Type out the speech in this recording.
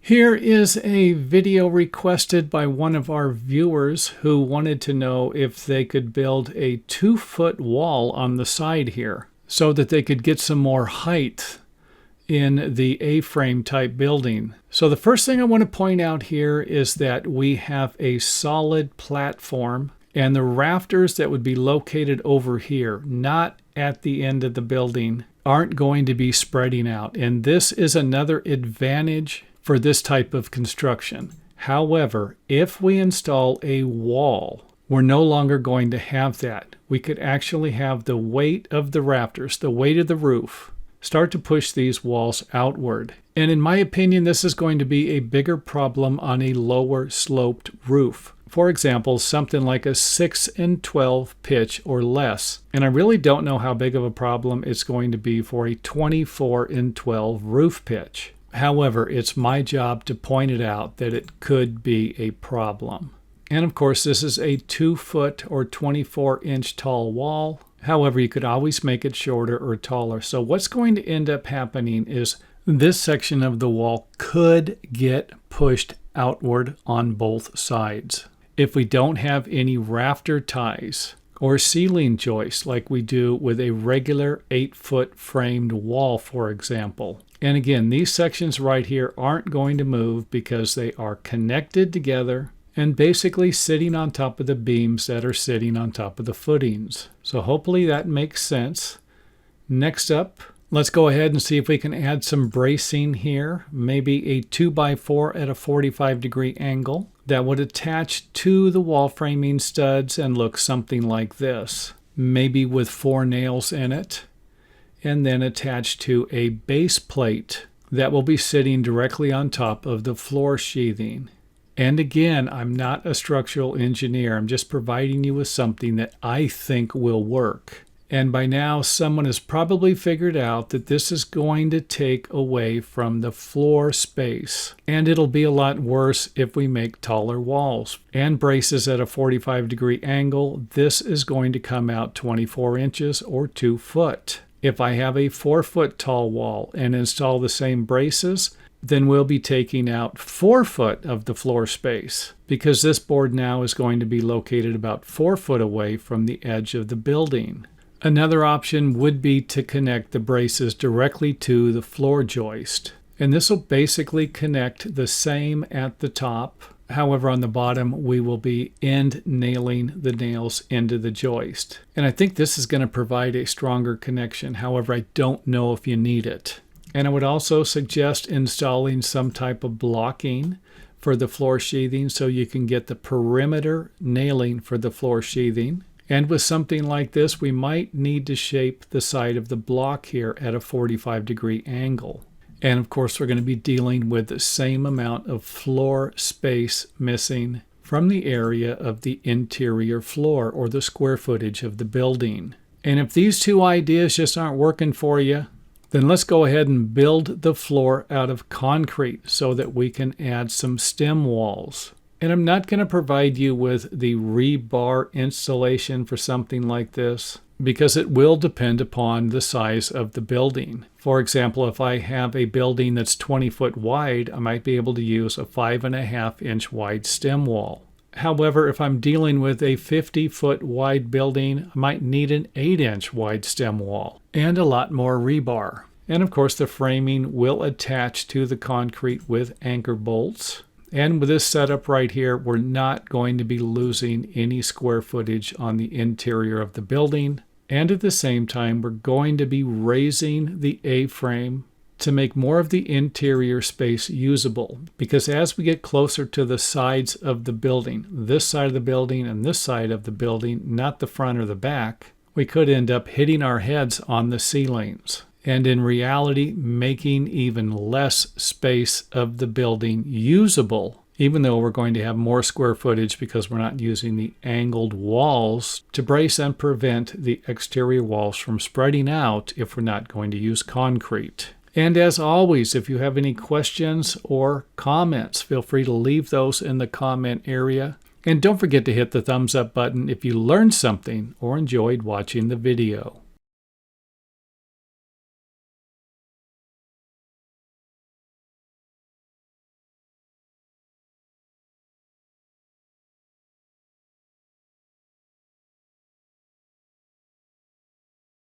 Here is a video requested by one of our viewers who wanted to know if they could build a 2-foot wall on the side here so that they could get some more height in the A-frame type building. So the first thing I want to point out here is that we have a solid platform, and the rafters that would be located over here, not at the end of the building, aren't going to be spreading out. And this is another advantage for this type of construction. However, if we install a wall, we're no longer going to have that. We could actually have the weight of the rafters, the weight of the roof, start to push these walls outward. And in my opinion, this is going to be a bigger problem on a lower sloped roof. For example, something like a 6-12 pitch or less. And I really don't know how big of a problem it's going to be for a 24-12 roof pitch. However, it's my job to point it out that it could be a problem. And of course, this is a 2-foot or 24-inch tall wall. However, you could always make it shorter or taller. So what's going to end up happening is this section of the wall could get pushed outward on both sides. If we don't have any rafter ties or ceiling joists like we do with a regular 8-foot framed wall, for example. And again, these sections right here aren't going to move because they are connected together and basically sitting on top of the beams that are sitting on top of the footings. So hopefully that makes sense. Next up, let's go ahead and see if we can add some bracing here. Maybe a 2x4 at a 45-degree angle that would attach to the wall framing studs and look something like this. Maybe with 4 nails in it, and then attached to a base plate that will be sitting directly on top of the floor sheathing. And again, I'm not a structural engineer. I'm just providing you with something that I think will work. And by now, someone has probably figured out that this is going to take away from the floor space. And it'll be a lot worse if we make taller walls. And braces at a 45-degree angle, this is going to come out 24 inches or 2 foot. If I have a 4-foot tall wall and install the same braces, then we'll be taking out 4 foot of the floor space because this board now is going to be located about 4 foot away from the edge of the building. Another option would be to connect the braces directly to the floor joist. And this will basically connect the same at the top. However, on the bottom, we will be end nailing the nails into the joist. And I think this is going to provide a stronger connection. However, I don't know if you need it. And I would also suggest installing some type of blocking for the floor sheathing so you can get the perimeter nailing for the floor sheathing. And with something like this, we might need to shape the side of the block here at a 45-degree angle. And of course, we're going to be dealing with the same amount of floor space missing from the area of the interior floor or the square footage of the building. And if these two ideas just aren't working for you, then let's go ahead and build the floor out of concrete so that we can add some stem walls. And I'm not going to provide you with the rebar installation for something like this because it will depend upon the size of the building. For example, if I have a building that's 20 foot wide, I might be able to use a 5.5 inch wide stem wall. However, if I'm dealing with a 50-foot wide building, I might need an 8-inch wide stem wall and a lot more rebar. And of course, the framing will attach to the concrete with anchor bolts. And with this setup right here, we're not going to be losing any square footage on the interior of the building. And at the same time, we're going to be raising the A-frame to make more of the interior space usable. Because as we get closer to the sides of the building, this side of the building and this side of the building, not the front or the back, we could end up hitting our heads on the ceilings. And in reality, making even less space of the building usable, even though we're going to have more square footage because we're not using the angled walls to brace and prevent the exterior walls from spreading out if we're not going to use concrete. And as always, if you have any questions or comments, feel free to leave those in the comment area. And don't forget to hit the thumbs up button if you learned something or enjoyed watching the video.